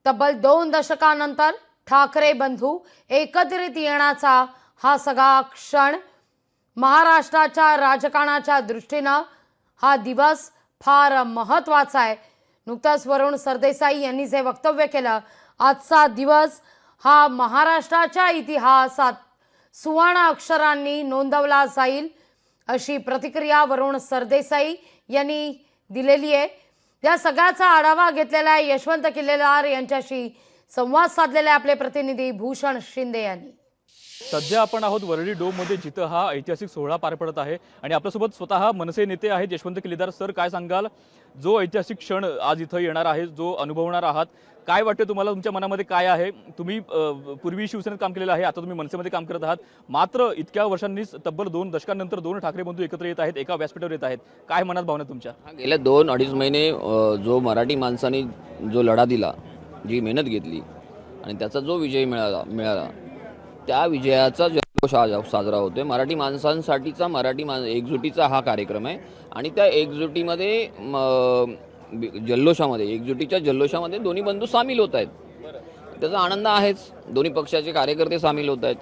तब्बल 2 दशकांनंतर ठाकरे बंधू एकत्रित येण्याचा हा सगळा क्षण महाराष्ट्राच्या राजकारणाच्या दृष्टीनं हा दिवस फार महत्त्वाचा आहे। नुकताच वरुण सरदेसाई यांनी जे वक्तव्य केलं, आजचा दिवस हा महाराष्ट्राच्या इतिहासात सुवर्ण अक्षरांनी नोंदवला जाईल अशी प्रतिक्रिया वरुण सरदेसाई यांनी दिलेली आहे। या सगळ्याचा आढावा घेतलेला आहे यशवंत किल्लेदार यांच्याशी संवाद साधलेला आहे आपले प्रतिनिधी भूषण शिंदे यांनी। सध्या आपण आहोत वरळी डोममध्ये, जिथं हा ऐतिहासिक सोहळा पार पडत आहे आणि आपल्यासोबत स्वतः मनसे नेते आहेत यशवंत किल्लेदार सर। काय सांगाल, जो ऐतिहासिक क्षण आज इथं येणार आहे, जो अनुभवणार आहात, काय वाटतं तुम्हाला? तुमच्या मनामध्ये काय आहे? तुम्ही पूर्वी शिवसेनेत काम केलेलं आहे, आता तुम्ही मनसेमध्ये काम करत आहात, मात्र इतक्या वर्षांनी तब्बल 2 दशकांनंतर 2 ठाकरे बंधू एकत्र येत आहेत, एका व्यासपीठावर येत आहेत, काय मनात भावना तुमच्या? गेल्या 2-2.5 महिने जो मराठी माणसाने जो लढा दिला, जी मेहनत घेतली आणि त्याचा जो विजय मिळाला त्या विजयाचा जल्लोष आज साजरा होतोय। मराठी माणसांसाठीचा एकजुटीचा हा कार्यक्रम आहे आणि त्या एकजुटीमध्ये एकजुटीच्या जल्लोषामध्ये दोन्ही बंधू सामील होत आहेत। त्याचा आनंद आहेच। दोन्ही पक्षाचे कार्यकर्ते सामील होत आहेत।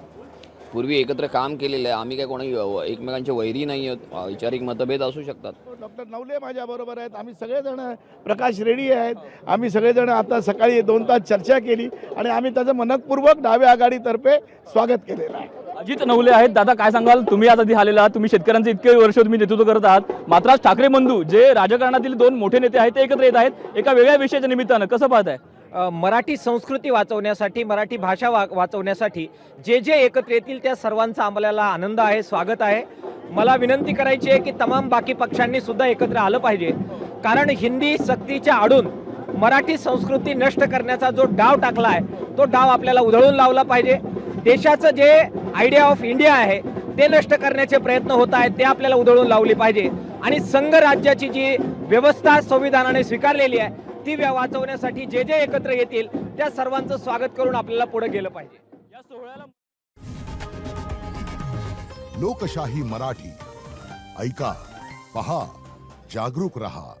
पूर्वी एकत्र काम केलेलं आहे, आम्ही काय कोणी एकमेकांचे वैरी नाही आहोत, वैचारिक मतभेद असू शकतात। डॉक्टर नवले माझ्याबरोबर आहेत, आम्ही सगळेजण, प्रकाश रेड्डी आहेत, आम्ही सगळेजण आता सकाळी 2 तास चर्चा केली आणि आम्ही त्याचं मनपूर्वक डाव्या आघाडीतर्फे स्वागत केलेलं आहे। अजित नवले आहेत। दादा, काय सांगाल? तुम्ही आज आधी आलेला आहात, तुम्ही शेतकऱ्यांचे इतके वर्ष तुम्ही नेतृत्व करत आहात, मात्र आज ठाकरे बंधू जे राजकारणातील 2 मोठे नेते आहेत ते एकत्र येत आहेत एका वेगळ्या विषयाच्या निमित्तानं, कसं पाहताय? मराठी संस्कृती वाचवण्यासाठी, मराठी भाषा वाचवण्यासाठी जे जे एकत्र येतील त्या सर्वांचा आम्हाला आनंद आहे, स्वागत आहे। मला विनंती करायची आहे की तमाम बाकी पक्षांनी सुद्धा एकत्र आलं पाहिजे, कारण हिंदी सक्तीच्या आडून मराठी संस्कृती नष्ट करण्याचा जो डाव टाकला आहे तो डाव आपल्याला उधळून लावला पाहिजे। देशाचं जे आयडिया ऑफ इंडिया आहे ते नष्ट करण्याचे प्रयत्न होत आहेत, ते आपल्याला उधळून लावले पाहिजे आणि संघ राज्याची जी व्यवस्था संविधानाने स्वीकारलेली आहे ती वाचवण्यासाठी जे जे एकत्र येतील त्या सर्वांचं स्वागत करून आपल्याला पुढे गेलं पाहिजे। या सोहळ्याला लोकशाही मराठी ऐका, पहा, जागरूक रहा।